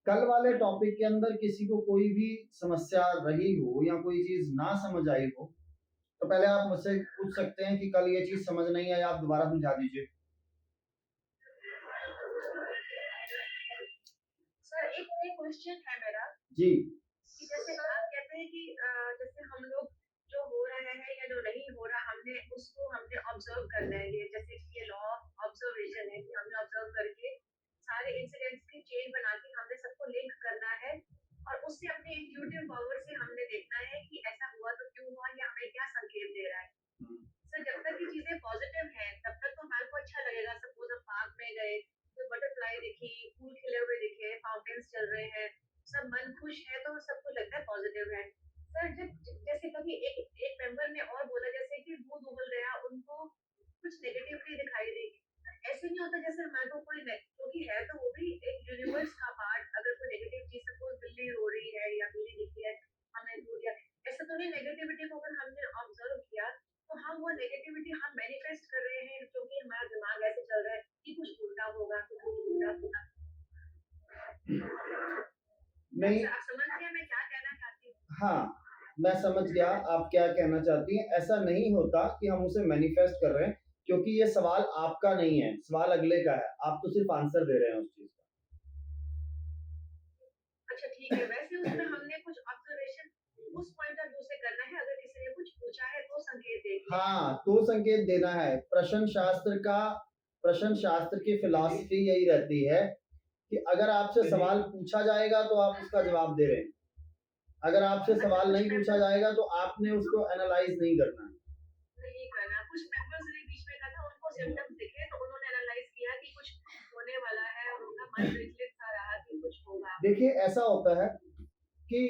कल वाले टॉपिक के अंदर किसी को कोई भी समस्या रही हो या कोई चीज ना समझ आई हो तो पहले आप मुझसे पूछ सकते हैं कि कल ये चीज समझ नहीं आई, आप दोबारा समझा दीजिए। सर एक क्वेश्चन है मेरा जी कि जैसे आप कहते हैं कि जैसे हम लोग जो हो रहा है या जो नहीं हो रहा हमने ऑब्जर्व करना है, ये जैसे कि ये लॉ ऑफ ऑब्जर्वेशन है कि हमने ऑब्जर्व करके सारे इंसिडेंट्स की चेन बना के हमने सबको लिंक करना है और उससे अपने इंट्यूटिव पावर से हमने देखना है कि ऐसा हुआ तो क्यों हुआ या हमें क्या संकेत दे रहा है। सर जब तक ये चीजें पॉजिटिव हैं तब तक तो हमारे को अच्छा लगेगा। सपोज हम पार्क में गए, कोई बटरफ्लाई दिखी, फूल खिले हुए दिखे, फाउंटेन्स चल रहे हैं, सब मन खुश है तो सबको लगता है पॉजिटिव है। सर जब जैसे कभी एक एक मेंबर ने और बोला जैसे कि दूध उबल गया, उनको कुछ नेगेटिविटी दिखाई देगी। ऐसे नहीं होता जैसे हमारे को कोई क्योंकि है तो वो भी एक यूनिवर्स का पार्ट। अगर कोई नेगेटिव चीज सपोज बिल्ली रो रही है या बिल्ली दिखी है, हमें दूर या ऐसा तो नहीं, नेगेटिविटी को अगर हमने ऑब्जर्व किया तो हम वो नेगेटिविटी हम मैनिफेस्ट कर रहे हैं क्योंकि हमारा दिमाग ऐसे चल रहा है कि कुछ उल्टा होगा, कुछ उल्टा होगा। नहीं, आप समझ गए मैं क्या कहना चाहती हूँ? हाँ मैं समझ गया आप क्या कहना चाहती हैं। ऐसा नहीं होता कि हम उसे मैनिफेस्ट कर रहे हैं, क्योंकि ये सवाल आपका नहीं है, सवाल अगले का है, आप तो सिर्फ आंसर दे रहे हैं उस चीज का। अच्छा ठीक है, वैसे उसमें हमने कुछ ऑब्जर्वेशन उस पॉइंट ऑफ व्यू से करना है। अगर किसी ने कुछ पूछा है तो संकेत देंगे। हाँ तो संकेत देना है। प्रश्न शास्त्र की फिलॉसफी यही रहती है कि अगर आपसे सवाल पूछा जाएगा तो आप उसका जवाब दे रहे हैं, अगर आपसे सवाल नहीं पूछा जाएगा तो आपने उसको एनालाइज नहीं करना है। कुछ मेंबर्स ने बीच में कहा था उनको सिम्टम्स दिखे तो उन्होंने एनालाइज किया कि कुछ होने वाला है और उनका मन विचलित सा रहा कि कुछ होगा। देखिए ऐसा होता है कि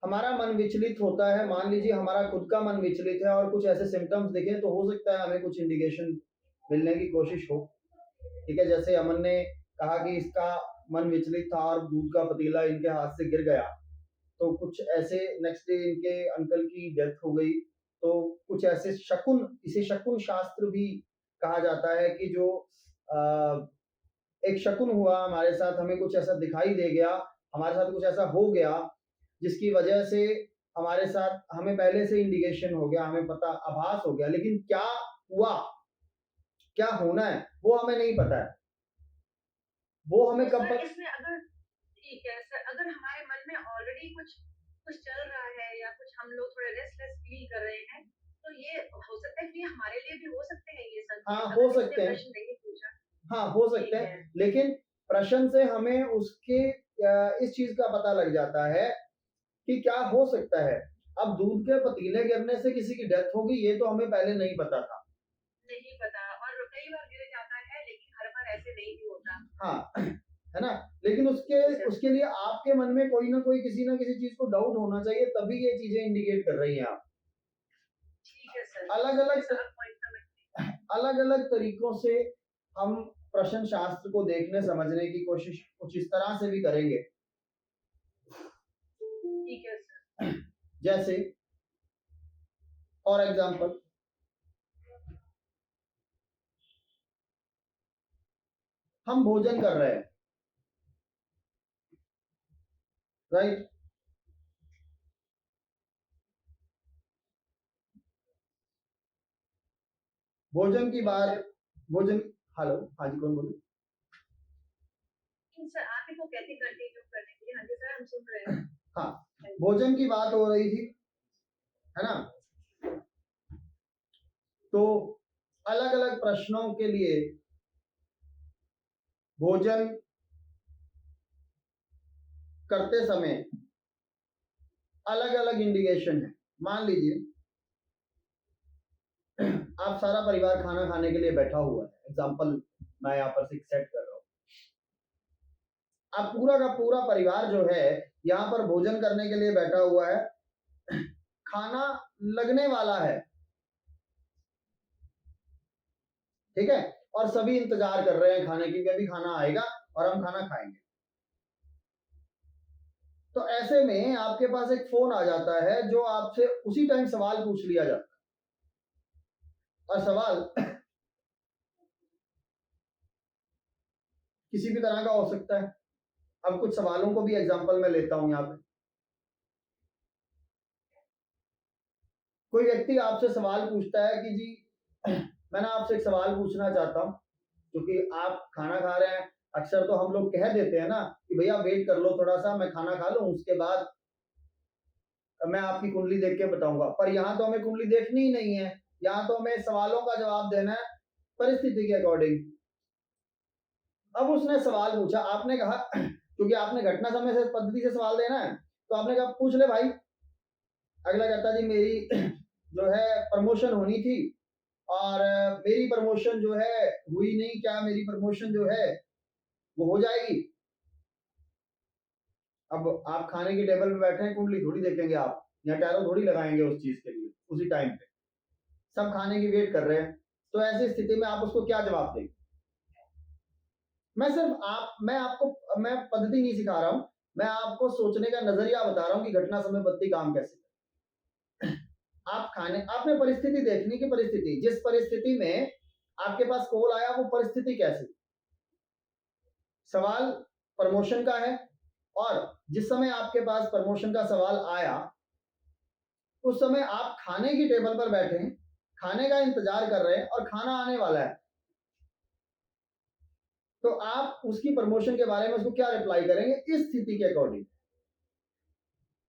हमारा मन विचलित होता है। मान लीजिए हमारा खुद का मन विचलित है और कुछ ऐसे सिम्टम्स दिखे तो हो सकता है हमें कुछ इंडिकेशन मिलने की कोशिश हो। ठीक है, जैसे अमन ने कहा कि इसका मन विचलित था और दूध का पतीला इनके हाथ से गिर गया, तो कुछ ऐसे नेक्स्ट डे इनके अंकल की डेथ हो गई। तो कुछ ऐसे शकुन, इसे शकुन शास्त्र भी कहा जाता है कि जो एक शकुन हुआ हमारे साथ, हमें कुछ ऐसा दिखाई दे गया, हमारे साथ कुछ ऐसा हो गया जिसकी वजह से हमारे साथ, हमें पहले से इंडिकेशन हो गया, हमें पता आभास हो गया, लेकिन क्या हुआ, क्या होना है वो हमें नहीं पता है। वो हमें तो कब सर इसमें अगर ठीक है सर, अगर हमारे मन में ऑलरेडी कुछ कुछ चल रहा है या कुछ हम लोग थोड़े रेस्टलेस फील कर रहे हैं तो ये हो सकता है कि हमारे लिए भी हो सकते हैं ये संकेत। हाँ अगर हो किसी सकते ने हैं, प्रश्न नहीं पूछा हाँ हो सकते हैं, लेकिन प्रश्न से हमें उसके इस चीज का पता लग जाता है कि क्या हो सकता है। अब दूध के पतीले गिरने से किसी की डेथ होगी ये तो हमें पहले नहीं पता था, नहीं पता, और कई बार गिर जाता है लेकिन हर बार ऐसे नहीं भी होता। हाँ है ना। लेकिन उसके लिए आपके मन में कोई ना कोई किसी ना किसी चीज को डाउट होना चाहिए, तभी ये चीजें इंडिकेट कर रही हैं आप। ठीक है सर, अलग अलग तरीकों से हम प्रश्न शास्त्र को देखने समझने की कोशिश कुछ इस तरह से भी करेंगे। ठीक है सर। जैसे फॉर एग्जाम्पल हम भोजन कर रहे हैं, राइट। भोजन की बात, भोजन, हेलो हाँ जी कौन बोले? सर आप ही को कहते कंटिन्यू करने के लिए। हाँ जी सर हम सुन रहे हैं। हाँ भोजन की बात हो रही थी, है ना। तो अलग अलग प्रश्नों के लिए भोजन करते समय अलग अलग इंडिकेशन है। मान लीजिए आप सारा परिवार खाना खाने के लिए बैठा हुआ है, एग्जाम्पल मैं यहाँ पर सेट कर रहा हूँ। अब पूरा का पूरा परिवार जो है यहाँ पर भोजन करने के लिए बैठा हुआ है, खाना लगने वाला है, ठीक है, और सभी इंतजार कर रहे हैं खाने की, अभी खाना आएगा और हम खाना खाएंगे। तो ऐसे में आपके पास एक फोन आ जाता है जो आपसे उसी टाइम सवाल पूछ लिया जाता है, और सवाल किसी भी तरह का हो सकता है। अब कुछ सवालों को भी एग्जांपल में लेता हूं यहाँ पे। कोई व्यक्ति आपसे सवाल पूछता है कि जी मैं ना आपसे एक सवाल पूछना चाहता हूँ, क्योंकि आप खाना खा रहे हैं। अक्सर तो हम लोग कह देते हैं ना कि भैया वेट कर लो थोड़ा सा, मैं खाना खा लूँ उसके बाद मैं आपकी कुंडली देख के बताऊंगा। पर यहाँ तो हमें कुंडली देखनी ही नहीं है, यहाँ तो हमें सवालों का जवाब देना है परिस्थिति के अकॉर्डिंग। अब उसने सवाल पूछा, आपने कहा क्योंकि आपने घटना समय से पद्धति से सवाल देना है, तो आपने कहा पूछ ले भाई। अगला कहता जी मेरी जो है प्रमोशन होनी थी और मेरी प्रमोशन जो है हुई नहीं, क्या मेरी प्रमोशन जो है वो हो जाएगी? अब आप खाने की टेबल पे बैठे हैं, कुंडली थोड़ी देखेंगे आप, या टैरो थोड़ी लगाएंगे उस चीज के लिए उसी टाइम पे। सब खाने की वेट कर रहे हैं, तो ऐसी स्थिति में आप उसको क्या जवाब देंगे? मैं पद्धति नहीं सिखा रहा हूं, मैं आपको सोचने का नजरिया बता रहा हूं कि घटना समय पद्धति काम कैसे करे। आपने परिस्थिति देखनी कि परिस्थिति जिस परिस्थिति में आपके पास कॉल आया वो परिस्थिति कैसी। सवाल प्रमोशन का है और जिस समय आपके पास प्रमोशन का सवाल आया उस समय आप खाने की टेबल पर बैठे हैं, खाने का इंतजार कर रहे हैं और खाना आने वाला है, तो आप उसकी प्रमोशन के बारे में उसको क्या रिप्लाई करेंगे इस स्थिति के अकॉर्डिंग।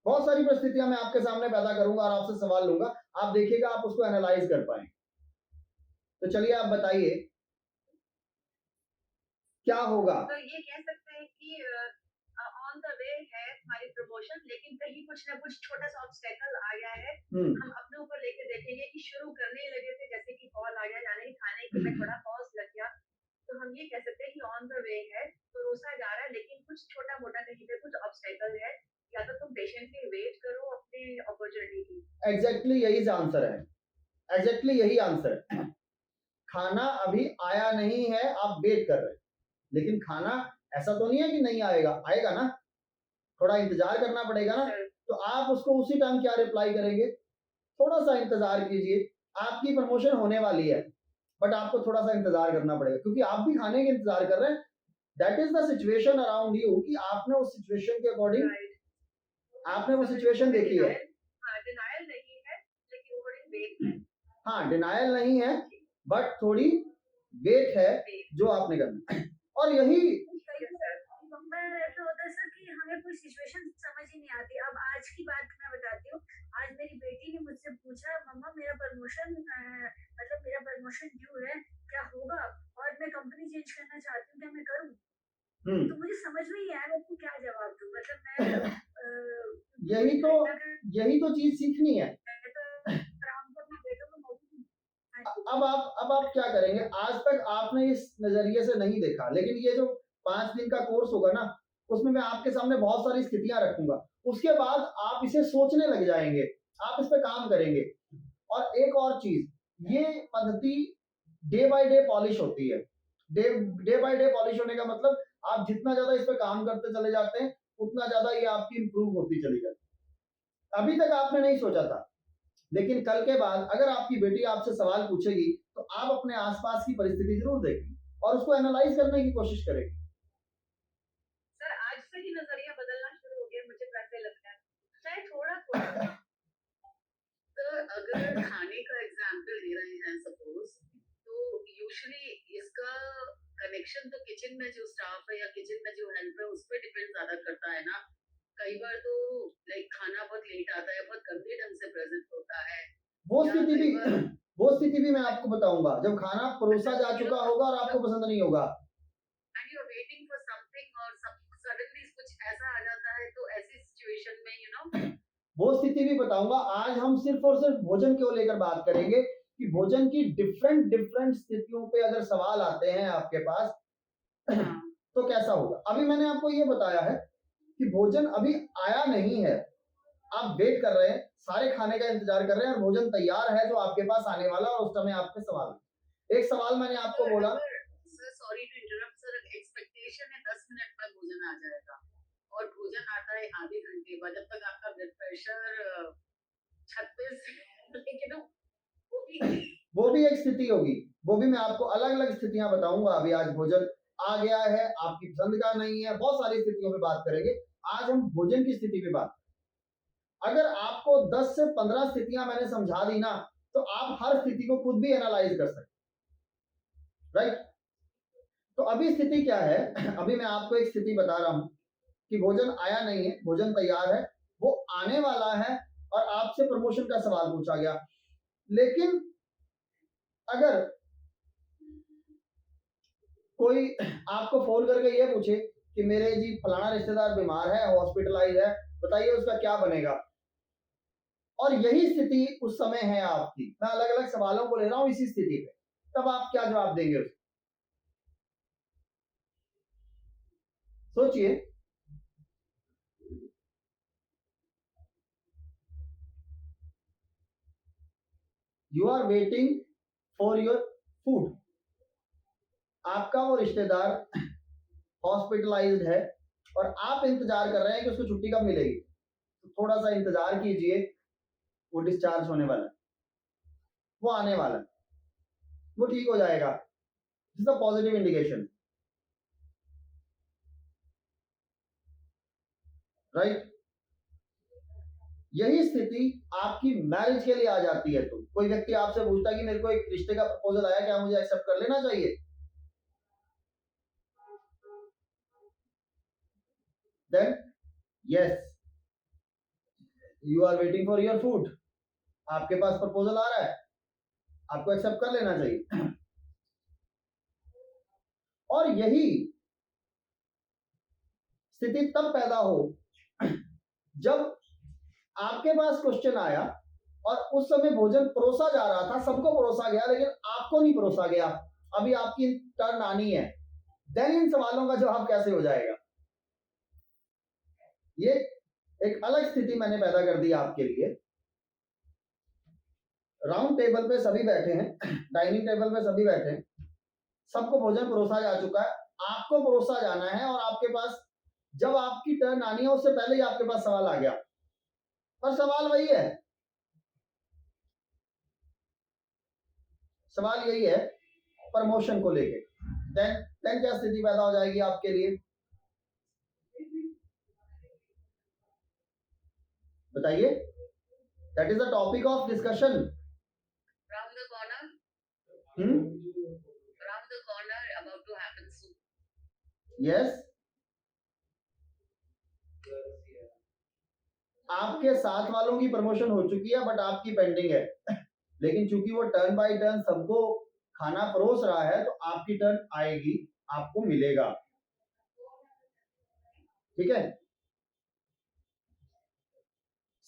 बहुत सारी परिस्थितियां मैं आपके सामने पैदा करूंगा और आपसे सवाल लूंगा, आप देखिएगा आप उसको एनालाइज कर पाएंगे। तो चलिए आप बताइए क्या होगा। तो ये कह सकते हैं कि ऑन द वे है हमारी प्रमोशन, लेकिन कहीं कुछ ना कुछ छोटा सा ऑब्स्टेकल आ गया है। हम अपने ऊपर लेके देखेंगे कि शुरू करने ही लगे थे, जैसे कि कॉल आ गया, यानी खाने के में थोड़ा पॉज लग गया, तो हम ये कह सकते हैं कि ऑन द वे है, परोसा जा रहा है, लेकिन कुछ छोटा मोटा कहीं पे कुछ ऑब्स्टेकल है, या तो तुम पेशेंटली वेट करो अपनी अपॉर्चुनिटी की। एग्जैक्टली यही आंसर है, एग्जैक्टली यही आंसर है। खाना अभी आया नहीं है, आप वेट कर रहे हैं, लेकिन खाना ऐसा तो नहीं है कि नहीं आएगा, आएगा ना, थोड़ा इंतजार करना पड़ेगा ना। तो आप उसको उसी टाइम क्या रिप्लाई करेंगे? थोड़ा सा इंतजार कीजिए, आपकी प्रमोशन होने वाली है, बट आपको थोड़ा सा इंतजार करना पड़ेगा, क्योंकि आप भी खाने का इंतजार कर रहे हैं। That is the situation around you, कि आपने उस सिचुएशन के अकॉर्डिंग आपने वो सिचुएशन देखी है। डिनायल नहीं है, लेकिन थोड़ी वेट है। हाँ, डिनायल नहीं है, बट थोड़ी वेट है जो आपने करना। और यही ऐसा होता है सर कि हमें कोई सिचुएशन समझ ही नहीं आती। अब आज की बात मैं बताती हूँ। आज मेरी बेटी ने मुझसे पूछा, मम्मा मेरा प्रमोशन ड्यू है, क्या होगा? और मैं कंपनी चेंज करना चाहती हूँ, क्या मैं करूँ? तो मुझे समझ में नहीं आया मैं क्या जवाब दूँ। मतलब मैं यही तो चीज सीखनी है। अब आप क्या करेंगे? आज तक आपने इस नजरिए से नहीं देखा, लेकिन ये जो 5 दिन का कोर्स होगा ना, उसमें मैं आपके सामने बहुत सारी स्थितियां रखूंगा, उसके बाद आप इसे सोचने लग जाएंगे, आप इस पे काम करेंगे। और एक और चीज, ये पद्धति डे बाय डे पॉलिश होती है। डे बाय डे पॉलिश होने का मतलब आप जितना ज्यादा इस पे काम करते चले जाते हैं, उतना ज्यादा ये आपकी इंप्रूव होती चली जाती है। अभी तक आपने नहीं सोचा था, लेकिन कल के बाद अगर आपकी बेटी आपसे सवाल पूछेगी तो आप अपने आसपास की परिस्थिति जरूर देखेंगे और उसको एनालाइज करने की कोशिश करेंगे। सर आज से ही नजरिया बदलना शुरू हो गया, मुझे वैसे लगता है, चाहे थोड़ा थोड़ा। सर अगर खाने का एग्जाम्पल ले रहे हैं सपोज, तो यूजुअली इसका कनेक्शन तो किचन में जो स्टाफ है या किचन में जो हेल्प है उस पर डिपेंड ज्यादा करता है ना। कई बार तो लाइक खाना बहुत लेट आता है, बहुत गंदे ढंग से प्रेजेंट होता है। वो स्थिति भी मैं आपको बताऊंगा जब खाना परोसा जा चुका होगा और आपको पसंद नहीं होगा, and you are waiting for something और सडनली कुछ ऐसा आ जाता है, तो ऐसी सिचुएशन में वो स्थिति भी बताऊंगा। आज हम सिर्फ और सिर्फ भोजन को लेकर बात करेंगे कि भोजन की डिफरेंट स्थितियों पे अगर सवाल आते हैं आपके पास तो कैसा होगा। अभी मैंने आपको ये बताया है कि भोजन अभी आया नहीं है, आप वेट कर रहे हैं, सारे खाने का इंतजार कर रहे हैं और भोजन तैयार है जो आपके पास आने वाला, और उस समय आपके सवाल। एक सवाल मैंने आपको बोला, sir sorry to interrupt sir, expectation है 10 मिनट में भोजन आ जाएगा और भोजन आता है आधे घंटे बाद, जब तक आपका ब्लड प्रेशर 36, लेकिन वो भी एक स्थिति होगी। वो भी मैं आपको अलग अलग स्थितियां बताऊंगा। अभी आज भोजन आ गया है, आपकी पसंद का नहीं है, बहुत सारी स्थितियों पे बात करेंगे। आज हम भोजन की स्थिति पे बात। अगर आपको 10 से 15 स्थितियां मैंने समझा दी ना, तो आप हर स्थिति को खुद भी एनालाइज कर सकते, राइट। तो अभी स्थिति क्या है, अभी मैं आपको एक स्थिति बता रहा हूं कि भोजन आया नहीं है, भोजन तैयार है, वो आने वाला है और आपसे प्रमोशन का सवाल पूछा गया। लेकिन अगर कोई आपको फोन करके ये पूछे कि मेरे जी फलाना रिश्तेदार बीमार है, हॉस्पिटलाइज है, बताइए उसका क्या बनेगा, और यही स्थिति उस समय है आपकी, मैं अलग अलग सवालों को ले रहा हूं इसी स्थिति पे, तब आप क्या जवाब देंगे उसको? सोचिए। You are waiting for your food, आपका वो रिश्तेदार हॉस्पिटलाइज्ड है और आप इंतजार कर रहे हैं कि उसको छुट्टी कब मिलेगी। तो थोड़ा सा इंतजार कीजिए, वो डिस्चार्ज होने वाला है, वो आने वाला है, वो ठीक हो जाएगा। This is a positive indication, right. यही स्थिति आपकी मैरिज के लिए आ जाती है। तो कोई व्यक्ति आपसे पूछता है कि मेरे को एक रिश्ते का प्रपोजल आया, क्या मुझे एक्सेप्ट कर लेना चाहिए? Then yes, you are waiting for your food, आपके पास प्रपोजल आ रहा है, आपको एक्सेप्ट कर लेना चाहिए। और यही स्थिति तब पैदा हो जब आपके पास क्वेश्चन आया और उस समय भोजन परोसा जा रहा था, सबको परोसा गया, लेकिन आपको नहीं परोसा गया, अभी आपकी टर्न आनी है। देन इन सवालों का जवाब कैसे हो जाएगा? ये एक अलग स्थिति मैंने पैदा कर दी आपके लिए। राउंड टेबल पे सभी बैठे हैं, डाइनिंग टेबल पे सभी बैठे हैं, सबको भोजन परोसा जा चुका है, आपको परोसा जाना है, और आपके पास जब आपकी टर्न आनी है उससे पहले ही आपके पास सवाल आ गया, और सवाल वही है, सवाल यही है प्रमोशन को लेके। देन क्या स्थिति पैदा हो जाएगी आपके लिए, बताइए? That is the topic of discussion. Round the corner. Hmm, Round the corner about to happen soon. Yes. आपके साथ वालों की प्रमोशन हो चुकी है, बट आपकी पेंडिंग है। लेकिन चूंकि वो टर्न बाय टर्न सबको खाना परोस रहा है, तो आपकी टर्न आएगी, आपको मिलेगा, ठीक है।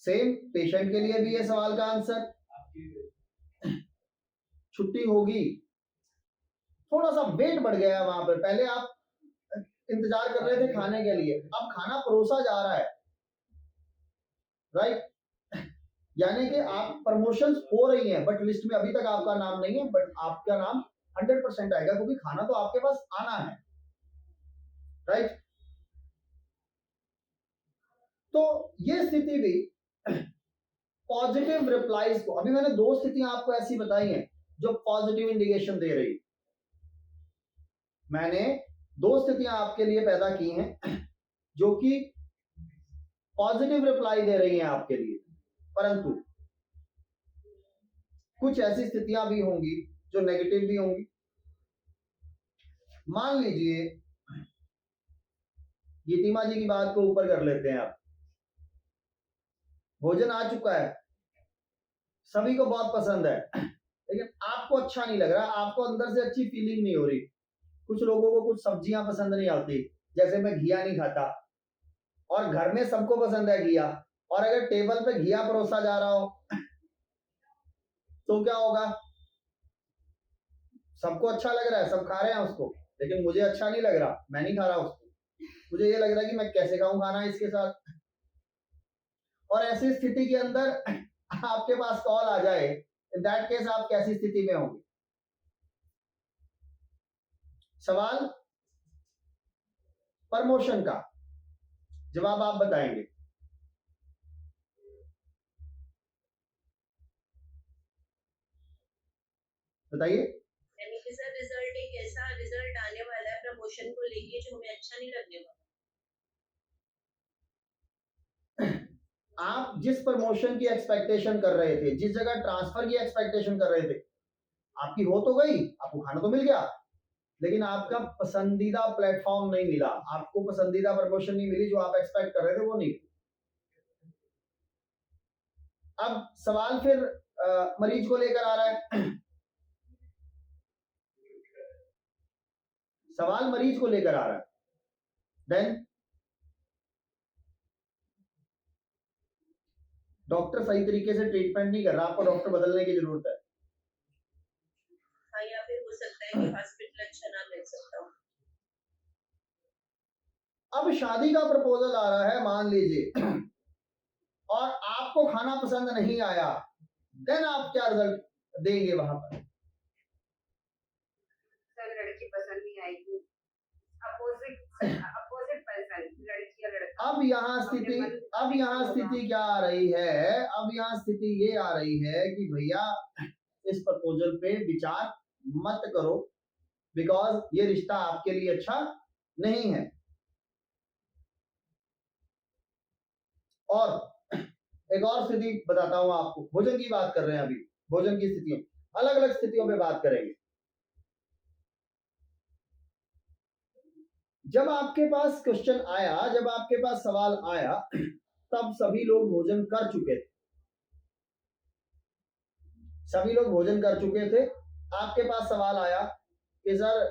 सेम पेशेंट के लिए भी ये सवाल का आंसर, छुट्टी होगी, थोड़ा सा वेट बढ़ गया है वहां पर, पहले आप इंतजार कर रहे थे खाने के लिए, अब खाना परोसा जा रहा है, राइट। यानी कि आप प्रमोशंस हो रही हैं, बट लिस्ट में अभी तक आपका नाम नहीं है, बट आपका नाम 100% आएगा, क्योंकि खाना तो आपके पास आना है, राइट। तो ये स्थिति भी पॉजिटिव रिप्लाईज को, अभी मैंने दो स्थितियां आपको ऐसी बताई हैं जो पॉजिटिव इंडिकेशन दे रही, मैंने दो स्थितियां आपके लिए पैदा की हैं जो कि पॉजिटिव रिप्लाई दे रही हैं आपके लिए, परंतु कुछ ऐसी स्थितियां भी होंगी जो नेगेटिव भी होंगी। मान लीजिए, गीतिमा जी की बात को ऊपर कर लेते हैं आप, भोजन आ चुका है, सभी को बहुत पसंद है, लेकिन आपको अच्छा नहीं लग रहा, आपको अंदर से अच्छी फीलिंग नहीं हो रही। कुछ लोगों को कुछ सब्जियां पसंद नहीं आती, जैसे मैं घिया नहीं खाता, और घर में सबको पसंद है घिया, और अगर टेबल पे घिया परोसा जा रहा हो तो क्या होगा? सबको अच्छा लग रहा है, सब खा रहे हैं उसको, लेकिन मुझे अच्छा नहीं लग रहा, मैं नहीं खा रहा उसको, मुझे ये लग रहा है कि मैं कैसे खाऊं खाना इसके साथ। और ऐसी स्थिति के अंदर आपके पास कॉल आ जाए, इन दैट केस आप कैसी स्थिति में होंगे? सवाल प्रमोशन का जवाब आप बताएंगे, बताइए। सर रिजल्ट एक ऐसा रिजल्ट आने वाला है प्रमोशन को लेके जो हमें अच्छा नहीं लगने वाला। आप जिस प्रमोशन की एक्सपेक्टेशन कर रहे थे, जिस जगह ट्रांसफर की एक्सपेक्टेशन कर रहे थे, आपकी हो तो गई, आपको खाना तो मिल गया, लेकिन आपका पसंदीदा प्लेटफॉर्म नहीं मिला, आपको पसंदीदा प्रमोशन नहीं मिली, जो आप एक्सपेक्ट कर रहे थे वो नहीं। अब सवाल फिर मरीज को लेकर आ रहा है। सवाल मरीज को लेकर आ रहा है। देन डॉक्टर सही तरीके से ट्रीटमेंट नहीं कर रहा, आपको डॉक्टर बदलने की जरूरत है। हाँ, या फिर हो सकता है कि हॉस्पिटल अच्छा ना मिल सकता हो। अब शादी का प्रपोजल आ रहा है, मान लीजिए, और आपको खाना पसंद नहीं आया, देन आप क्या रिजल्ट देंगे वहां पर? सर लड़की पसंद नहीं आएगी, अपोजिट पर्सन, लड़की और लड़का। अब यहाँ स्थिति क्या आ रही है? अब यहाँ स्थिति ये आ रही है कि भैया इस प्रपोजल पे विचार मत करो, बिकॉज ये रिश्ता आपके लिए अच्छा नहीं है। और एक और स्थिति बताता हूं आपको, भोजन की बात कर रहे हैं अभी, भोजन की स्थितियों, अलग अलग स्थितियों पे बात करेंगे। जब आपके पास क्वेश्चन आया, जब आपके पास सवाल आया, तब सभी लोग भोजन कर चुके थे, सभी लोग भोजन कर चुके थे। आपके पास सवाल आया कि सर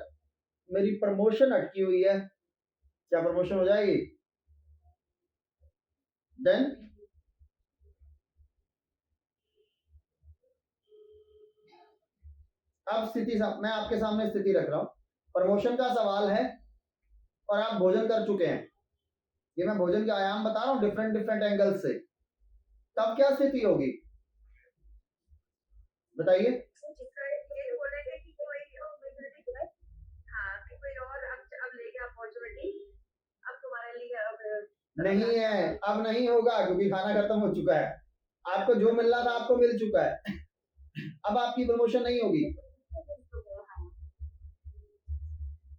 मेरी प्रमोशन अटकी हुई है, क्या प्रमोशन हो जाएगी? देन अब स्थिति मैं आपके सामने स्थिति रख रहा हूं, प्रमोशन का सवाल है और आप भोजन कर चुके हैं। ये मैं भोजन के आयाम बता रहा हूं डिफरेंट एंगल से। तब क्या स्थिति होगी बताइए? नहीं है, अब नहीं होगा, क्योंकि खाना खत्म हो चुका है। आपको जो मिल रहा था आपको मिल चुका है। अब आपकी प्रमोशन नहीं होगी।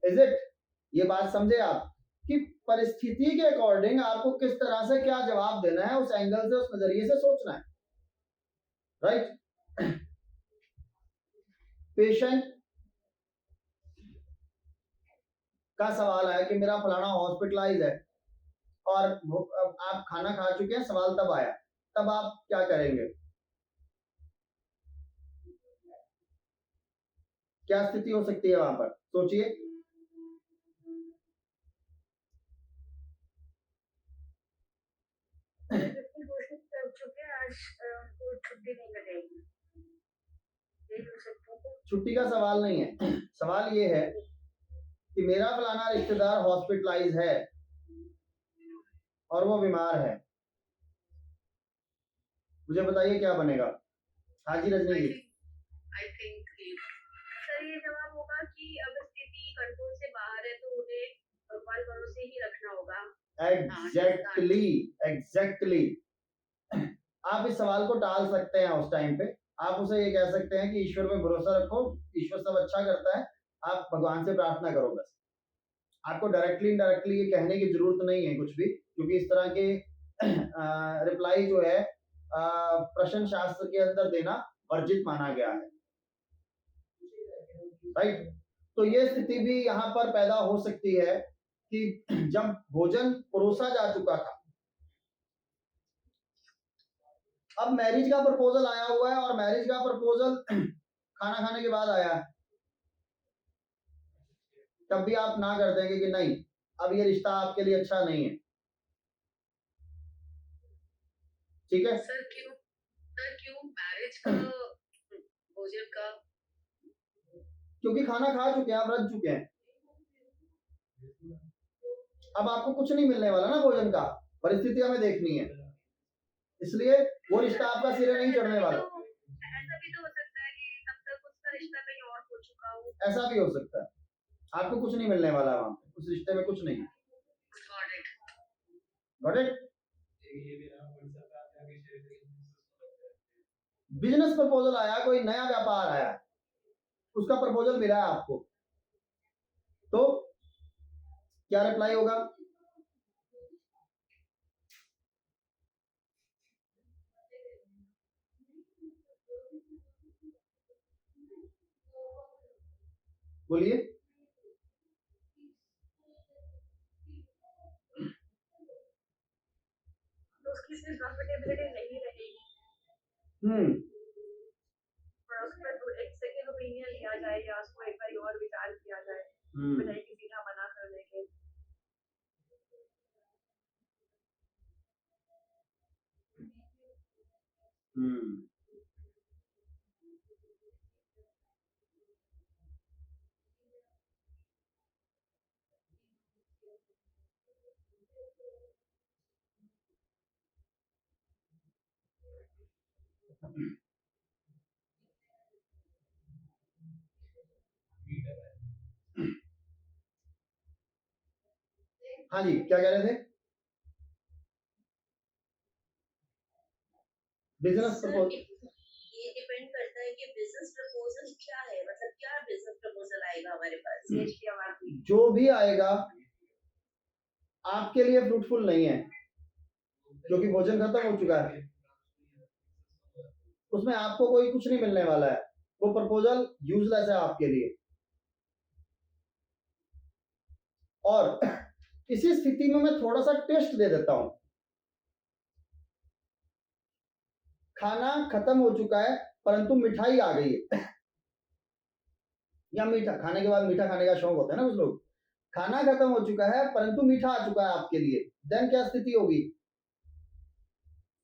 Is it? ये बात समझे आप कि परिस्थिति के अकॉर्डिंग आपको किस तरह से क्या जवाब देना है, उस एंगल से, उस नजरिए से सोचना है, राइट? पेशेंट का सवाल है कि मेरा फलाना हॉस्पिटलाइज है और आप खाना खा चुके हैं, सवाल तब आया, तब आप क्या करेंगे? क्या स्थिति हो सकती है वहां पर? सोचिए। छुट्टी का सवाल नहीं है, सवाल ये है कि मेरा फलाना रिश्तेदार हॉस्पिटलाइज है और वो बीमार है, मुझे बताइए क्या बनेगा? हाँ जी रजनी जी। आई थिंक सर ये जवाब होगा कि अब स्थिति कंट्रोल से बाहर है तो उन्हें भगवान भरोसे ही रखना होगा। एग्जैक्टली। आप इस सवाल को टाल सकते हैं उस टाइम पे, आप उसे ये कह सकते हैं कि ईश्वर में भरोसा रखो, ईश्वर सब अच्छा करता है, आप भगवान से प्रार्थना करो बस। आपको डायरेक्टली इनडायरेक्टली ये कहने की जरूरत नहीं है कुछ भी, क्योंकि इस तरह के रिप्लाई जो है प्रश्न शास्त्र के अंदर देना वर्जित माना गया है, राइट? तो ये स्थिति भी यहाँ पर पैदा हो सकती है कि जब भोजन परोसा जा चुका था, अब मैरिज का प्रपोजल आया हुआ है और मैरिज का प्रपोजल खाना खाने के बाद आया है, तब भी आप ना कर देंगे कि नहीं अब ये रिश्ता आपके लिए अच्छा नहीं है, ठीक है? सर क्यों मैरिज का भोजन का? क्योंकि खाना खा चुके हैं, आप रज चुके हैं, अब आपको कुछ नहीं मिलने वाला ना भोजन का, परिस्थिति हमें देखनी है, इसलिए वो रिश्ता आपका सिरे नहीं चढ़ने वाला। ऐसा भी तो हो सकता है कि तब तक उसका रिश्ता कहीं और हो चुका हो। ऐसा भी हो सकता है, आपको कुछ नहीं मिलने वाला वहां पे, उस रिश्ते में कुछ नहीं है। Got it? बिजनेस प्रपोजल आया, कोई नया व्यापार आया, उसका प्रपोजल मिला है आपको, तो क्या रिप्लाई होगा? बोलिए। तो उसकी सिर्फ कंफर्टेबिलिटी नहीं रहेगी और उस पर तो एक सेकंड ओपिनियन लिया जाए या उसको एक बार और विचार किया जाए बजाय कि सीधा मना कर दे के। हाँ जी, क्या कह रहे थे? Business sir proposal. ये डिपेंड करता है कि बिजनेस प्रपोजल क्या है, मतलब क्या बिजनेस प्रपोजल आएगा हमारे पास। सेठ की आवाज में जो भी आएगा आपके लिए फ्रूटफुल नहीं है, क्योंकि भोजन खत्म हो चुका है, उसमें आपको कोई कुछ नहीं मिलने वाला है, वो प्रपोजल यूजलेस है आपके लिए। और इसी स्थिति में मैं थोड़ा सा टेस्ट दे देता हूं। खाना खत्म हो चुका है परंतु मिठाई आ गई है या मीठा खाने के बाद मीठा खाने का शौक होता है ना कुछ लोग। खाना खत्म हो चुका है परंतु मीठा आ चुका है आपके लिए, देन क्या स्थिति होगी?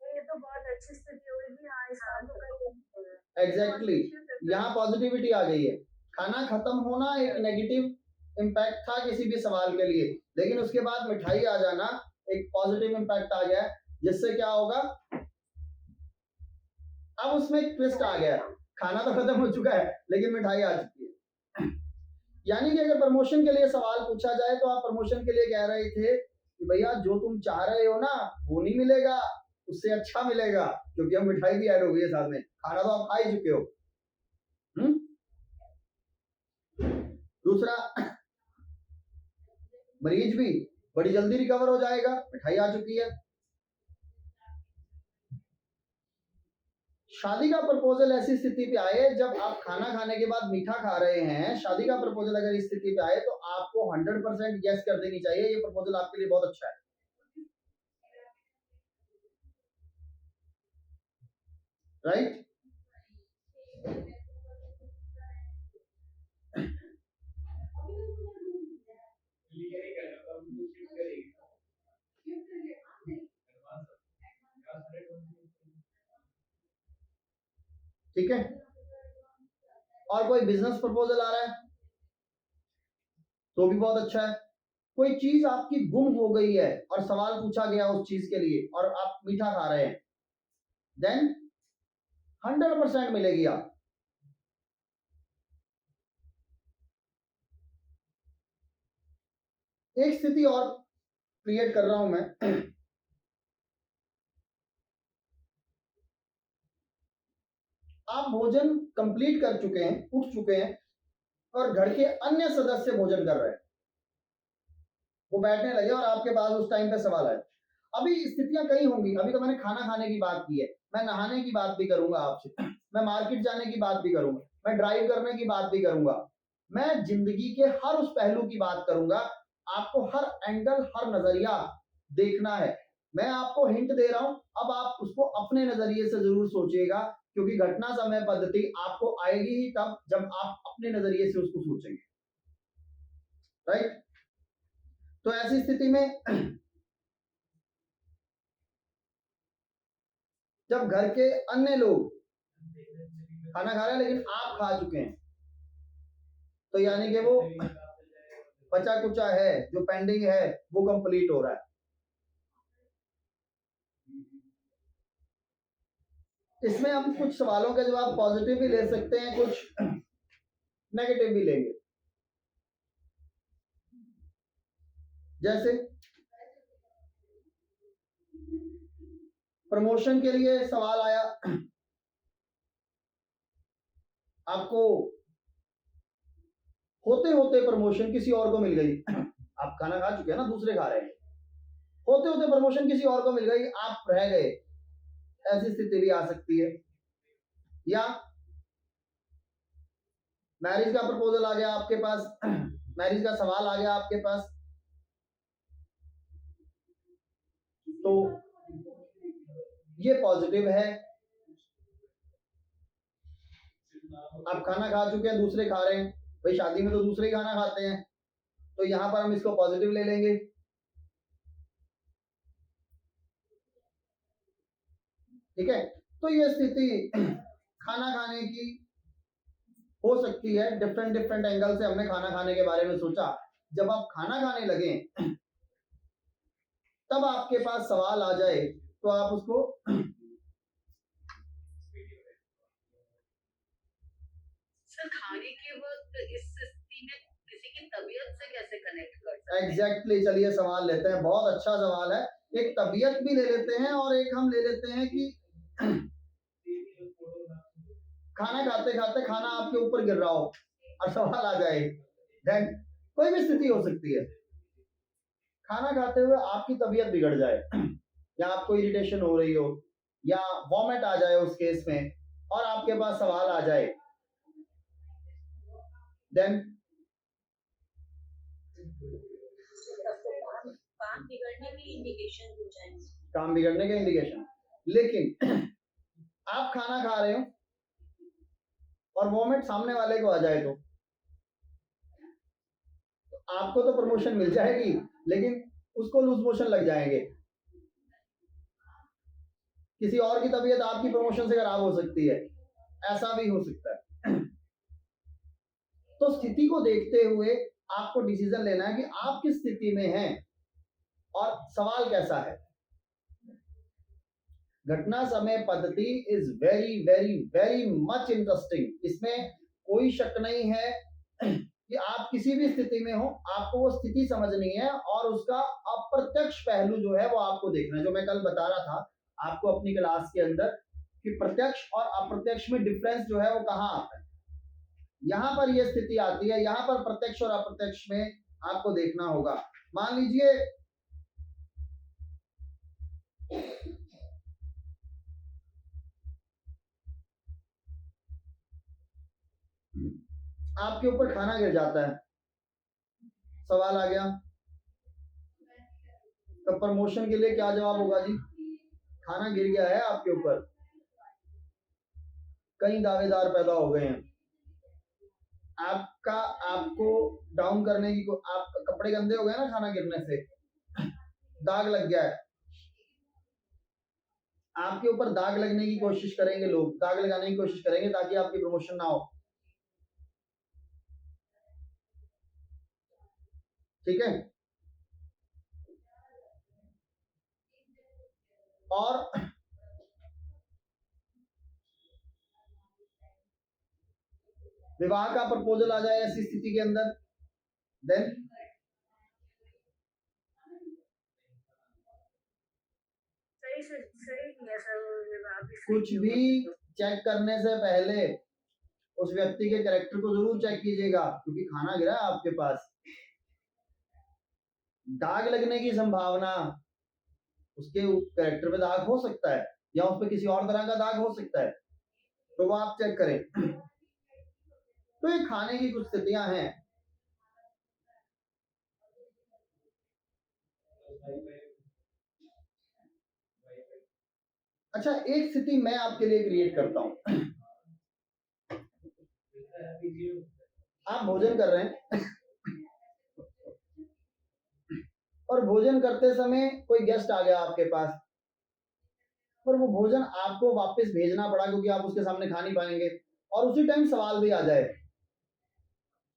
ये तो बहुत अच्छी स्थिति होगी। हाँ, इस काम को करेंगे। एग्जैक्टली यहाँ पॉजिटिविटी आ गई है। खाना खत्म होना एक नेगेटिव इम्पैक्ट था किसी भी सवाल के लिए, लेकिन उसके बाद मिठाई आ जाना एक पॉजिटिव इम्पैक्ट आ गया, जिससे क्या होगा, अब उसमें एक ट्विस्ट आ गया। खाना तो खत्म हो चुका है लेकिन मिठाई आ चुकी है। यानी कि अगर प्रमोशन के लिए सवाल पूछा जाए तो आप प्रमोशन के लिए कह रहे थे कि भैया जो तुम चाह रहे हो ना वो नहीं मिलेगा, उससे अच्छा मिलेगा, क्योंकि अब मिठाई भी ऐड हो गई है साथ में, खाना तो आप खा ही चुके हो। दूसरा, मरीज भी बड़ी जल्दी रिकवर हो जाएगा, मिठाई आ चुकी है। शादी का प्रपोजल ऐसी स्थिति पे आए जब आप खाना खाने के बाद मीठा खा रहे हैं, शादी का प्रपोजल अगर इस स्थिति पे आए तो आपको 100% यस कर देनी चाहिए, ये प्रपोजल आपके लिए बहुत अच्छा है। राइट? ठीक है। और कोई बिजनेस प्रपोजल आ रहा है तो भी बहुत अच्छा है। कोई चीज आपकी गुम हो गई है और सवाल पूछा गया उस चीज के लिए और आप मीठा खा रहे हैं, देन 100% मिलेगी। आप एक स्थिति और क्रिएट कर रहा हूं मैं। आप भोजन कंप्लीट कर चुके हैं, उठ चुके हैं और घर के अन्य सदस्य भोजन कर रहे हैं, वो बैठने लगे और आपके पास उस टाइम पे सवाल आए। अभी स्थितियां कई होंगी, अभी तो मैंने खाना खाने की बात की है, मैं नहाने की बात भी करूंगा आपसे, मैं मार्केट जाने की बात भी करूंगा, मैं ड्राइव करने की बात भी करूंगा, मैं जिंदगी के हर उस पहलू की बात करूंगा। आपको हर एंगल, हर नजरिया देखना है। मैं आपको हिंट दे रहा हूं, अब आप उसको अपने नजरिए से जरूर सोचिएगा, क्योंकि घटना समय पद्धति आपको आएगी ही तब जब आप अपने नजरिए से उसको सोचेंगे। राइट? तो ऐसी स्थिति में जब घर के अन्य लोग खाना खा रहे हैं लेकिन आप खा चुके हैं, तो यानी कि वो बचा कुचा है, जो पेंडिंग है वो कंप्लीट हो रहा है। इसमें हम कुछ सवालों के जवाब पॉजिटिव भी ले सकते हैं, कुछ नेगेटिव भी लेंगे। जैसे प्रमोशन के लिए सवाल आया, आपको होते होते प्रमोशन किसी और को मिल गई, आप खाना खा चुके हैं ना, दूसरे खा रहे हैं, होते होते प्रमोशन किसी और को मिल गई, आप रह गए, ऐसी स्थिति भी आ सकती है। या मैरिज का प्रपोजल आ गया आपके पास, मैरिज का सवाल आ गया आपके पास, तो ये पॉजिटिव है। आप खाना खा चुके हैं, दूसरे खा रहे हैं, भाई शादी में तो दूसरे ही खाना खाते हैं, तो यहां पर हम इसको पॉजिटिव ले लेंगे। ठीक है, तो ये स्थिति खाना खाने की हो सकती है। डिफरेंट डिफरेंट एंगल से हमने खाना खाने के बारे में सोचा। जब आप खाना खाने लगे तब आपके पास सवाल आ जाए तो आप उसको सर खाने के वक्त इस स्थिति में किसी की तबीयत से कैसे कनेक्ट कर सकते हैं? एग्जैक्टली, चलिए सवाल लेते हैं, बहुत अच्छा सवाल है। एक तबीयत भी ले लेते हैं और एक हम ले लेते हैं कि खाना खाते खाते खाना आपके ऊपर गिर रहा हो और सवाल आ जाए, देन कोई भी स्थिति हो सकती है। खाना खाते हुए आपकी तबीयत बिगड़ जाए या आपको इरिटेशन हो रही हो या वॉमिट आ जाए उस केस में और आपके पास सवाल आ जाए, देन काम बिगड़ने की इंडिकेशन हो जाए। काम बिगड़ने के इंडिकेशन। लेकिन आप खाना खा रहे हो और वॉमिट सामने वाले को आ जाए तो आपको तो प्रमोशन मिल जाएगी, लेकिन उसको लूज मोशन लग जाएंगे। किसी और की तबीयत आपकी प्रमोशन से खराब हो सकती है, ऐसा भी हो सकता है। तो स्थिति को देखते हुए आपको डिसीजन लेना है कि आप किस स्थिति में हैं और सवाल कैसा है। घटना समय पद्धति is very very very much interesting. इसमें कोई शक नहीं है कि आप किसी भी स्थिति में हो, आपको वो स्थिति समझनी है और उसका अप्रत्यक्ष पहलू जो है वो आपको देखना है। जो मैं कल बता रहा था आपको अपनी क्लास के अंदर कि प्रत्यक्ष और अप्रत्यक्ष में डिफरेंस जो है वो कहाँ आता है, यहां पर ये स्थिति आती है। यहां पर प्रत्यक्ष और अप्रत्यक्ष में आपको देखना होगा। मान लीजिए आपके ऊपर खाना गिर जाता है, सवाल आ गया, तो प्रमोशन के लिए क्या जवाब होगा जी? खाना गिर गया है आपके ऊपर, कई दावेदार पैदा हो गए हैं, आपको डाउन करने की, आप कपड़े गंदे हो गए ना खाना गिरने से, दाग लग गया है आपके ऊपर, दाग लगने की कोशिश करेंगे लोग, दाग लगाने की कोशिश करेंगे ताकि आपकी प्रमोशन ना हो। ठीक है, और विवाह का प्रपोजल आ जाए ऐसी स्थिति के अंदर, देन कुछ भी चेक करने से पहले उस व्यक्ति के कैरेक्टर को जरूर चेक कीजिएगा, क्योंकि खाना गिरा है आपके पास, दाग लगने की संभावना, उसके कैरेक्टर पे दाग हो सकता है या उस पर किसी और तरह का दाग हो सकता है, तो वो आप चेक करें। तो ये खाने की कुछ स्थितियां हैं। अच्छा, एक स्थिति मैं आपके लिए क्रिएट करता हूं। आप भोजन कर रहे हैं और भोजन करते समय कोई गेस्ट आ गया आपके पास, पर वो भोजन आपको वापस भेजना पड़ा क्योंकि आप उसके सामने खा नहीं पाएंगे, और उसी टाइम सवाल भी आ जाए,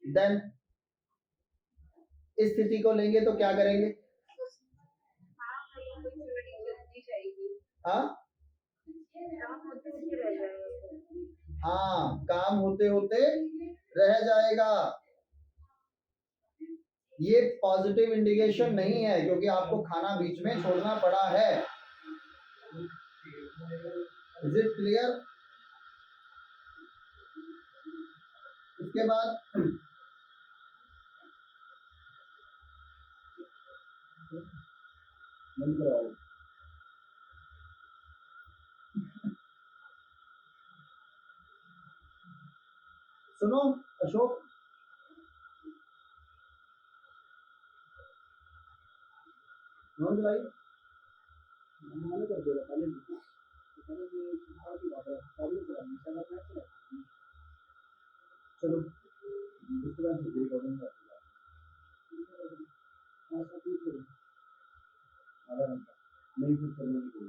देन इस स्थिति को लेंगे तो क्या करेंगे? हाँ हाँ, काम होते होते रह जाएगा। ये पॉजिटिव इंडिकेशन नहीं है क्योंकि आपको खाना बीच में छोड़ना पड़ा है। Is it clear? उसके बाद बंद करवाओ। सुनो अशोक, नोट भाई मैंने कर दिया पहले चलो उसके बाद रिकॉर्डिंग आधा घंटा नहीं कुछ करने की कोई।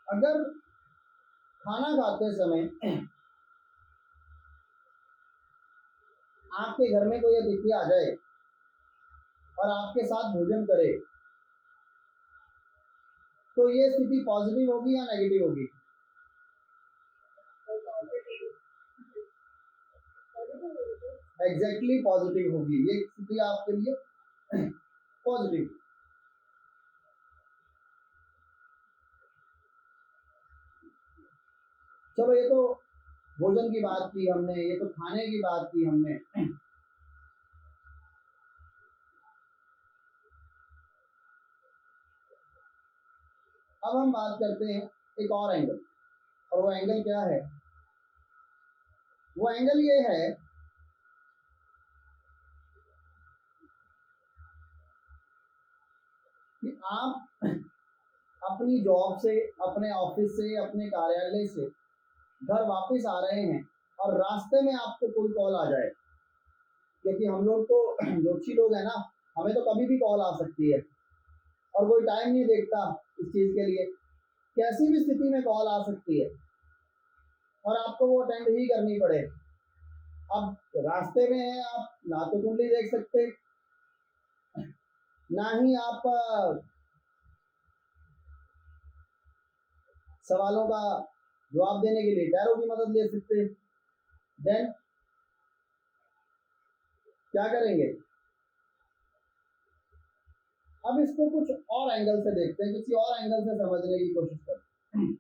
अगर खाना खाते समय आपके घर में कोई अतिथि आ जाए और आपके साथ भोजन करे तो ये स्थिति पॉजिटिव होगी या नेगेटिव होगी? एग्जैक्टली पॉजिटिव होगी। ये स्थिति आपके लिए पॉजिटिव। चलो ये तो भोजन की बात की हमने, ये तो खाने की बात की हमने। अब हम बात करते हैं एक और एंगल, और वो एंगल क्या है? वो एंगल ये है कि आप अपनी जॉब से, अपने ऑफिस से, अपने कार्यालय से घर वापस आ रहे हैं और रास्ते में आपको कोई कॉल आ जाए, क्योंकि हम लोग तो जोशी लोग हैं ना, हमें तो कभी भी कॉल आ सकती है और कोई टाइम नहीं देखता इस चीज के लिए। कैसी भी स्थिति में कॉल आ सकती है और आपको वो अटेंड ही करनी पड़े। अब रास्ते में है, आप ना तो कुंडली देख सकते, ना ही आप सवालों का जवाब देने के लिए टैरो की मदद ले सकते। देन क्या करेंगे? अब इसको कुछ और एंगल से देखते हैं, किसी और एंगल से समझने की कोशिश करते हैं।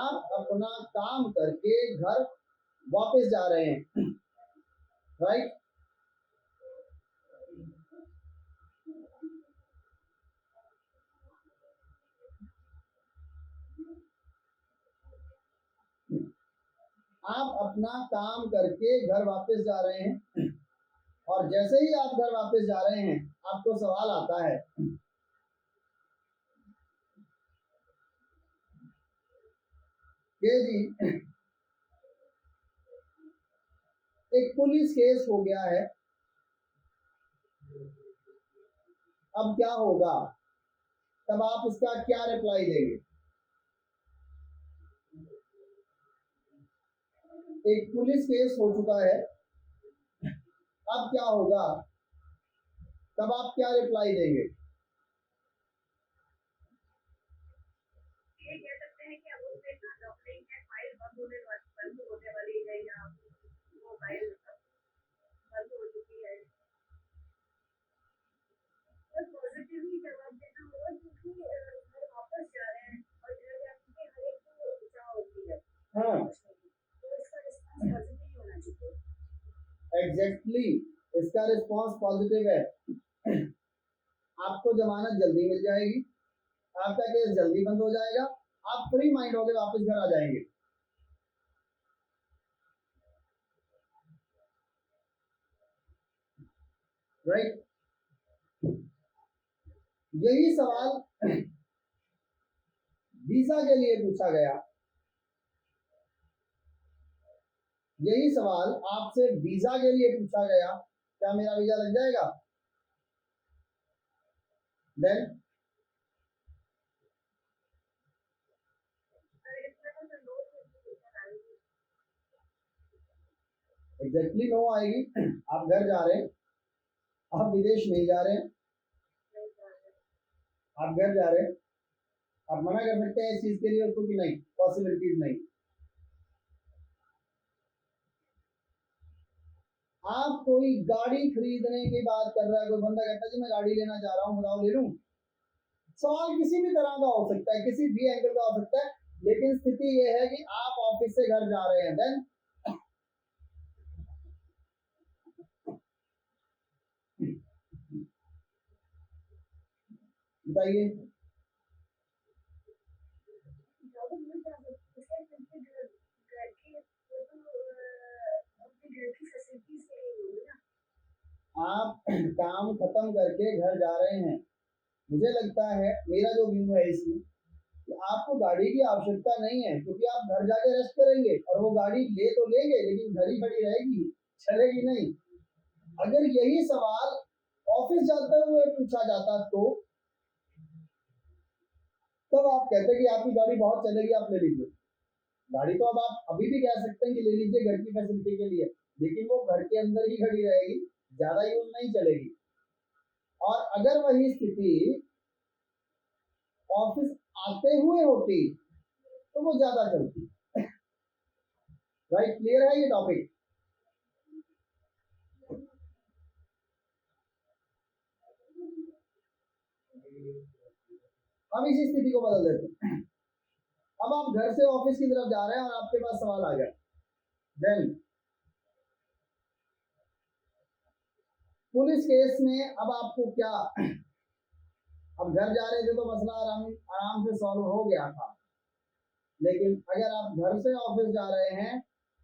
आप अपना काम करके घर वापस जा रहे हैं, राइट? आप अपना काम करके घर वापस जा रहे हैं और जैसे ही आप घर वापस जा रहे हैं आपको सवाल आता है कि जी एक पुलिस केस हो गया है, अब क्या होगा? तब आप उसका क्या रिप्लाई देंगे? एक पुलिस केस हो चुका है, अब क्या होगा? तब आप क्या रिप्लाई देंगे? ये कह सकते हैं कि अब उसमें इतना लॉकडाउन है, फाइल बंद होने वाली है या वो फाइल बंद हो चुकी है। तो पॉजिटिव ही जवाब देना होगा, क्योंकि घर वापस जा रहे हैं और घर जाने की हर एक को इच्छा होती है हाँ तो इसका रिस्पॉन्स पॉजिटिव ही होना चाहिए। एग्जैक्टली इसका रिस्पॉन्स पॉजिटिव है। आपको जमानत जल्दी मिल जाएगी, आपका केस जल्दी बंद हो जाएगा, आप फ्री माइंड होकर वापस घर आ जाएंगे। राइट? यही सवाल वीजा के लिए पूछा गया, यही सवाल आपसे वीजा के लिए पूछा गया, क्या मेरा वीजा लग जाएगा? देन एग्जैक्टली नो आएगी। आप घर जा रहे हैं, आप विदेश नहीं जा रहे हैं, आप घर जा रहे हैं, आप मना कर सकते हैं इस चीज के लिए उसको कि नहीं, पॉसिबिलिटीज नहीं। आप कोई गाड़ी खरीदने की बात कर रहा है, कोई बंदा कहता है जी मैं गाड़ी लेना चाह रहा हूँ, बताओ ले लूं? सवाल किसी भी तरह का हो सकता है, किसी भी एंगल का हो सकता है, लेकिन स्थिति ये है कि आप ऑफिस से घर जा रहे हैं, देन बताइए। आप काम खत्म करके घर जा रहे हैं, मुझे लगता है, मेरा जो व्यू है इसमें, कि आपको गाड़ी की आवश्यकता नहीं है, क्योंकि आप घर जाके रेस्ट करेंगे और वो गाड़ी ले तो लेंगे लेकिन घर ही खड़ी रहेगी, चलेगी नहीं। अगर यही सवाल ऑफिस जाते हुए पूछा जाता तो तब आप कहते कि आपकी गाड़ी बहुत चलेगी, आप ले लीजिए गाड़ी। तो अब आप अभी भी कह सकते हैं कि ले लीजिए घर की फैसिलिटी के लिए, लेकिन वो घर के अंदर ही खड़ी रहेगी, ज्यादा यूज नहीं चलेगी। और अगर वही स्थिति ऑफिस आते हुए होती तो वो ज्यादा चलती। राइट, क्लियर है ये टॉपिक? अब इसी स्थिति को बदल देते हैं। अब आप घर से ऑफिस की तरफ जा रहे हैं और आपके पास सवाल आ गया, देन पुलिस केस में अब आपको क्या, अब घर जा रहे थे तो मसला आराम से सॉल्व हो गया था, लेकिन अगर आप घर से ऑफिस जा रहे हैं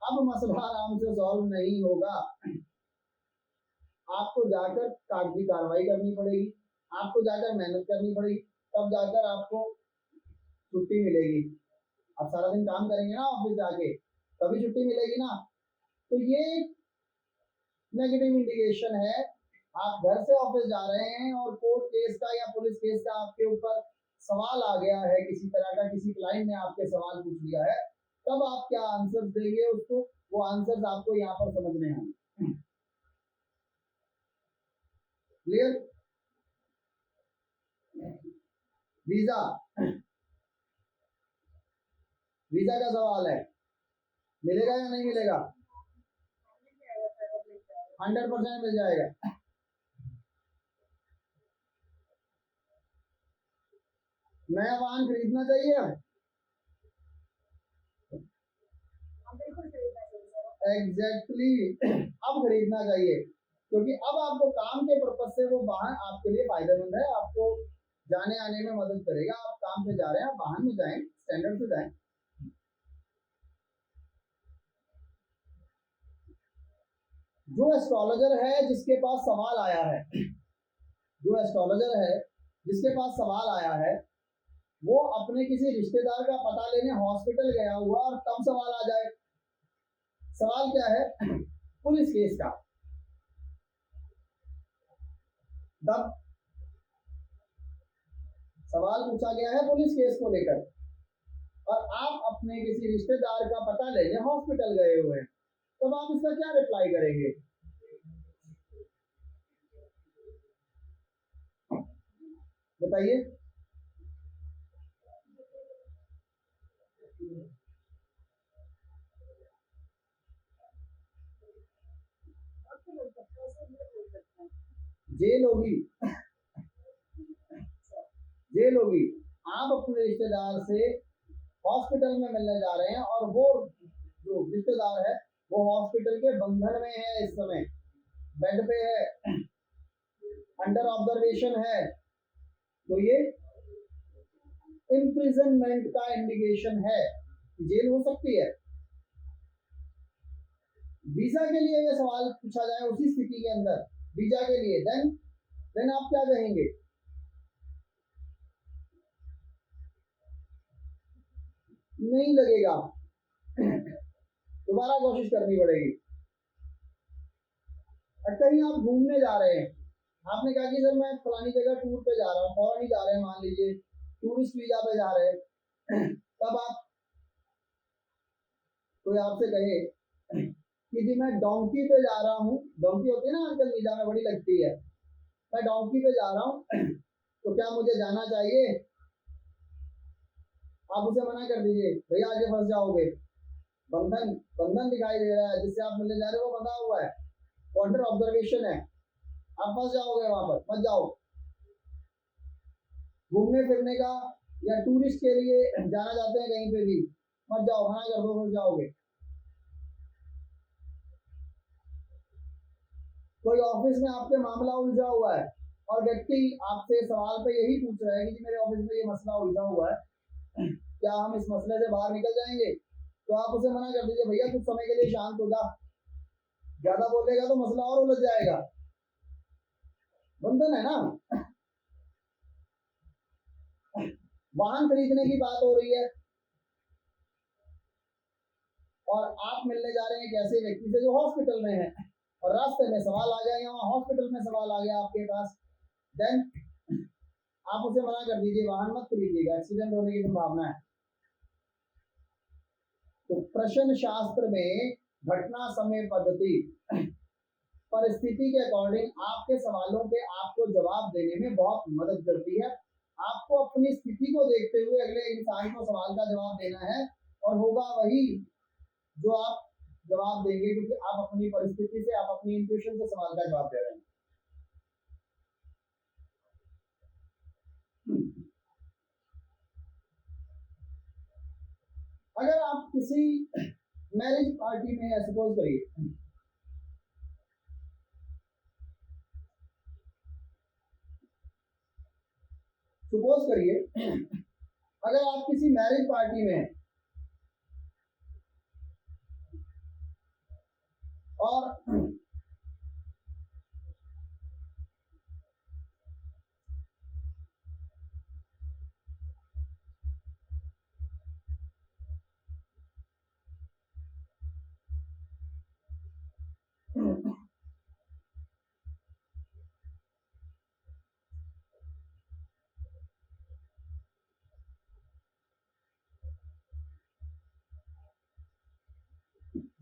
अब मसला आराम से सॉल्व नहीं होगा। आपको जाकर कागजी कार्रवाई करनी पड़ेगी, आपको जाकर मेहनत करनी पड़ेगी, तब जाकर आपको छुट्टी मिलेगी। आप सारा दिन काम करेंगे ना ऑफिस जाके, तभी छुट्टी मिलेगी ना। तो ये नेगेटिव इंडिकेशन है। आप घर से ऑफिस जा रहे हैं और कोर्ट केस का या पुलिस केस का आपके ऊपर सवाल आ गया है, किसी तरह का, किसी क्लाइंट ने आपके सवाल पूछ लिया है, तब आप क्या आंसर देंगे उसको, वो आंसर्स आपको यहाँ पर समझने हैं। क्लियर? वीजा, वीजा का सवाल है, मिलेगा या नहीं मिलेगा? 100% मिल जाएगा। नया वाहन खरीदना चाहिए अब? एग्जैक्टली अब खरीदना चाहिए, क्योंकि अब आपको काम के पर्पज से वो वाहन आपके लिए फायदेमंद है, आपको जाने आने में मदद करेगा। आप काम पे जा रहे हैं, आप वाहन में जाएं, स्टैंडर्ड से जाएं। जो एस्ट्रोलॉजर है जिसके पास सवाल आया है, जो एस्ट्रोलॉजर है जिसके पास सवाल आया है, वो अपने किसी रिश्तेदार का पता लेने हॉस्पिटल गया हुआ और तब सवाल आ जाए। सवाल क्या है? पुलिस केस का। तब सवाल पूछा गया है पुलिस केस को लेकर, और आप अपने किसी रिश्तेदार का पता लेने हॉस्पिटल गए हुए हैं, तब आप इसका क्या रिप्लाई करेंगे? बताइए। जेल होगी, जेल होगी। आप अपने रिश्तेदार से हॉस्पिटल में मिलने जा रहे हैं और वो जो रिश्तेदार है वो हॉस्पिटल के बंधन में है, इस समय बेड पे है, अंडर ऑब्जर्वेशन है, तो ये इम्प्रिजनमेंट का इंडिकेशन है, जेल हो सकती है। वीजा के लिए ये सवाल पूछा जाए उसी स्थिति के अंदर, वीजा के लिए, देन आप क्या कहेंगे? नहीं लगेगा, दोबारा कोशिश करनी पड़ेगी। कहीं आप घूमने जा रहे हैं, आपने कहा कि सर मैं फलानी जगह टूर पे जा रहा हूँ, फॉरेन ही जा रहे हैं, मान लीजिए टूरिस्ट वीजा पे जा रहे हैं, तब आप, कोई आपसे कहे कि जी मैं डोंकी पे जा रहा हूँ, डोंकी होती है ना आजकल वीजा में बड़ी लगती है, मैं डोंकी पे जा रहा हूँ, तो क्या मुझे जाना चाहिए? आप उसे मना कर दीजिए, भैया आगे फंस जाओगे, बंधन बंधन दिखाई दे रहा है, जिससे आप मिलने जा रहे हो वो बंधा हुआ है, अंडर ऑब्जर्वेशन है, आप फंस जाओगे, वहां पर मत जाओ। घूमने फिरने का या टूरिस्ट के लिए जाना चाहते हैं कहीं पे भी, मत जाओ, मना कर दो, फंस जाओगे। कोई ऑफिस में आपके मामला उलझा हुआ है और व्यक्ति आपसे सवाल पे यही पूछ रहा है कि जी मेरे ऑफिस में ये मसला उलझा हुआ है, क्या हम इस मसले से बाहर निकल जाएंगे, तो आप उसे मना कर दीजिए, भैया कुछ समय के लिए शांत हो जा, ज्यादा बोलेगा तो मसला और उलझ जाएगा। बंधन है ना। वाहन खरीदने की बात हो रही है और आप मिलने जा रहे हैं एक ऐसे व्यक्ति से जो हॉस्पिटल में है और रास्ते में सवाल आ गया, यहाँ हॉस्पिटल में सवाल आ गया आपके पास, देन आप उसे मना कर दीजिए, वाहन मत खरीदिएगा, एक्सीडेंट होने की संभावना है। तो प्रश्न शास्त्र में घटना समय पद्धति परिस्थिति के अकॉर्डिंग आपके सवालों के आपको जवाब देने में बहुत मदद करती है। आपको अपनी स्थिति को देखते हुए अगले इंसान को सवाल का जवाब देना है और होगा वही जो आप जवाब देंगे, क्योंकि आप अपनी परिस्थिति से, आप अपनी इंट्यूशन से सवाल का जवाब दे रहे हैं। अगर आप किसी मैरिज पार्टी में, सपोज करिए, अगर आप किसी मैरिज पार्टी में और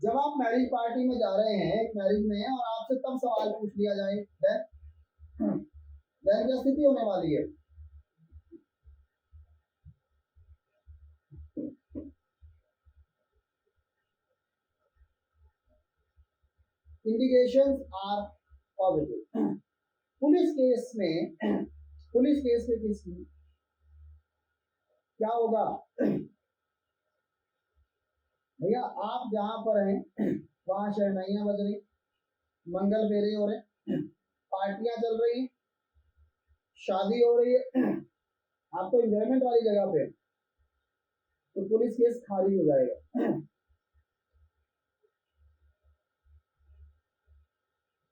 जब आप मैरिज पार्टी में जा रहे हैं, एक मैरिज में हैं और आपसे तब सवाल पूछ लिया जाए, देन क्या स्थिति होने वाली है? Indications are positive. Police case के केस में क्या होगा? भैया आप जहां पर हैं वहां शहनाइयां बज रही, मंगल फेरे हो रहे, पार्टियां चल रही, शादी हो रही है, आप तो एंजॉयमेंट वाली जगह पे, तो पुलिस केस खारिज हो जाएगा।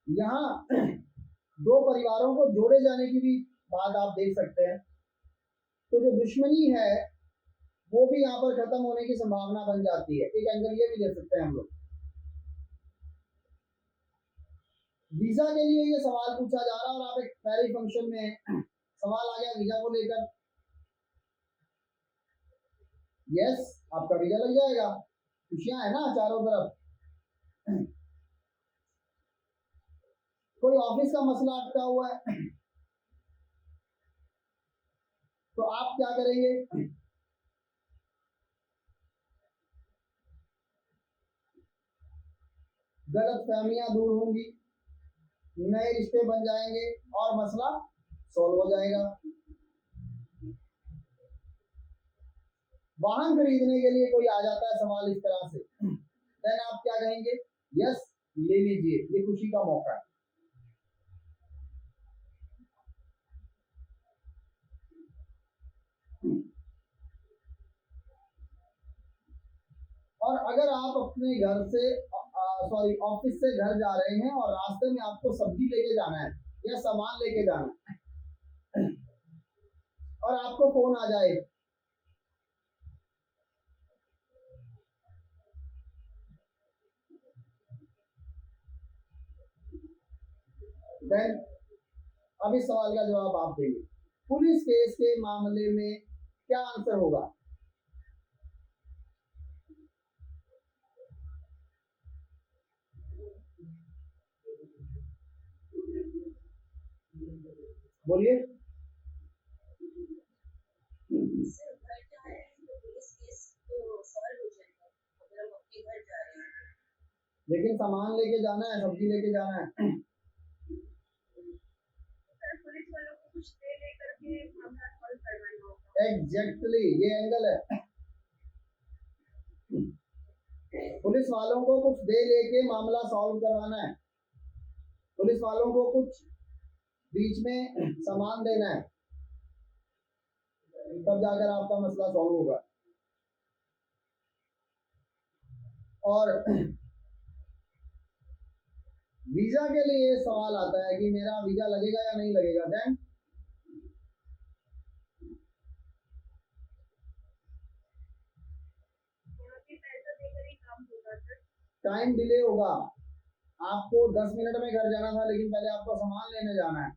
यहाँ दो परिवारों को जोड़े जाने की भी बात आप देख सकते हैं, तो जो दुश्मनी है वो भी यहाँ पर खत्म होने की संभावना बन जाती है। एक एंगल ये भी ले सकते हैं हम लोग। वीजा के लिए ये सवाल पूछा जा रहा है और आप एक मैरिज फंक्शन में हैं, सवाल आ गया वीजा को लेकर, यस आपका वीजा लग जाएगा, खुशियां है ना चारों तरफ। कोई ऑफिस का मसला अटका हुआ है तो आप क्या करेंगे? गलत फहमियां दूर होंगी, नए रिश्ते बन जाएंगे और मसला सॉल्व हो जाएगा। वाहन खरीदने के लिए कोई आ जाता है सवाल इस तरह से, देन आप क्या कहेंगे? यस ले लीजिए, ये खुशी का मौका है। और अगर आप अपने घर से ऑफिस से घर जा रहे हैं और रास्ते में आपको सब्जी लेके जाना है या सामान लेके जाना है और आपको फोन आ जाए देन अब इस सवाल का जवाब आप देंगे। पुलिस केस के मामले में क्या आंसर होगा? बोलिए। लेकिन सामान लेके जाना है, सब्जी लेके जाना है। पुलिस वालों को कुछ दे लेकर के मामला सॉल्व करवा एग्जैक्टली ये एंगल है। पुलिस वालों को कुछ दे लेके मामला सॉल्व करवाना है, पुलिस वालों को कुछ बीच में सामान देना है, तब जाकर आपका मसला सॉल्व होगा। और वीजा के लिए सवाल आता है कि मेरा वीजा लगेगा या नहीं लगेगा, देन टाइम डिले होगा। आपको 10 मिनट में घर जाना था, लेकिन पहले आपको सामान लेने जाना है,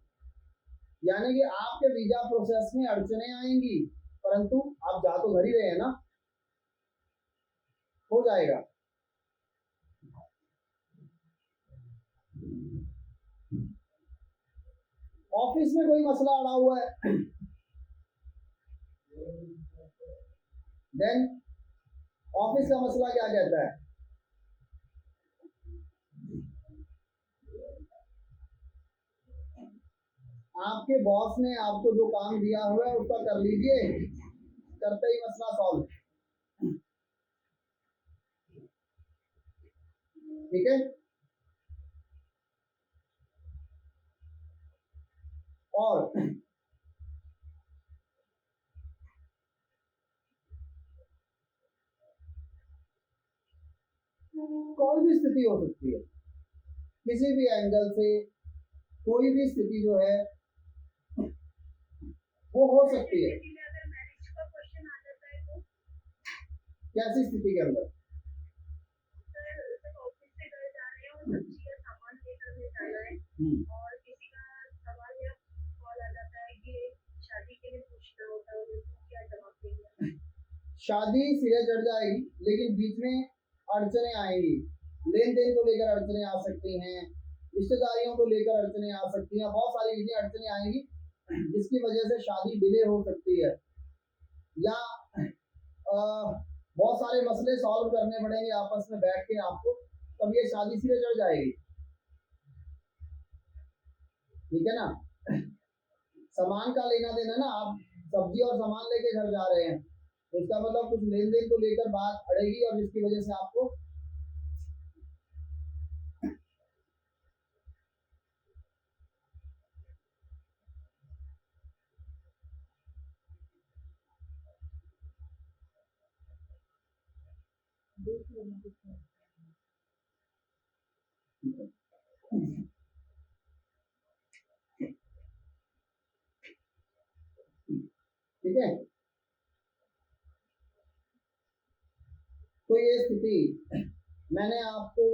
यानी कि आपके वीजा प्रोसेस में अड़चने आएंगी, परंतु आप जा तो घर ही रहे हैं ना, हो जाएगा। ऑफिस में कोई मसला अड़ा हुआ है, देन ऑफिस का मसला क्या कहता है, आपके बॉस ने आपको जो काम दिया हुआ है उसका कर लीजिए, करते ही मसला सॉल्व। ठीक है। और कोई भी स्थिति हो सकती है, किसी भी एंगल से कोई भी स्थिति जो है वो हो सकती है। अगर मैरिज का क्वेश्चन आ जाता है तो कैसी स्थिति के अंदर? सर ऑफिस से घर जा रहे हैं और सब्जी या सामान लेकर में जाना है और किसी का सवाल या कॉल आ जाता है कि शादी के लिए पूछना होता है, तो क्या जवाब देंगे? शादी सिरे चढ़ जाएगी, लेकिन बीच में अड़चने आएंगी, लेन देन को लेकर अड़चने आ सकती हैं, रिश्तेदारियों को लेकर अड़चने आ सकती हैं, बहुत सारी चीजें अड़चने आएंगी जिसकी वजह से शादी डिले हो सकती है, या बहुत सारे मसले सॉल्व करने पड़ेंगे आपस में बैठ के आपको, तब ये शादी सिरे चढ़ जाएगी। ठीक है ना। सामान का लेना देना ना, आप सब्जी और सामान लेके घर जा रहे हैं, तो इसका मतलब कुछ लेन देन को लेकर बात अड़ेगी और जिसकी वजह से आपको ठीक है। तो ये स्थिति मैंने आपको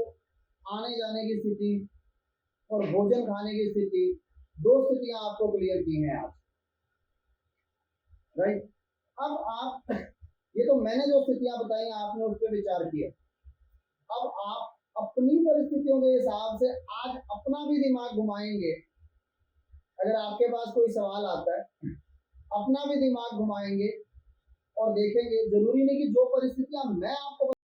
आने जाने की स्थिति और भोजन खाने की स्थिति, दो स्थितियां आपको क्लियर की हैं आज, राइट। अब आप ये तो मैंने जो स्थितियां बताई आपने उस पर विचार किया, अब आप अपनी परिस्थितियों के हिसाब से आज अपना भी दिमाग घुमाएंगे। अगर आपके पास कोई सवाल आता है, अपना भी दिमाग घुमाएंगे और देखेंगे, जरूरी नहीं कि जो परिस्थितियां मैं आपको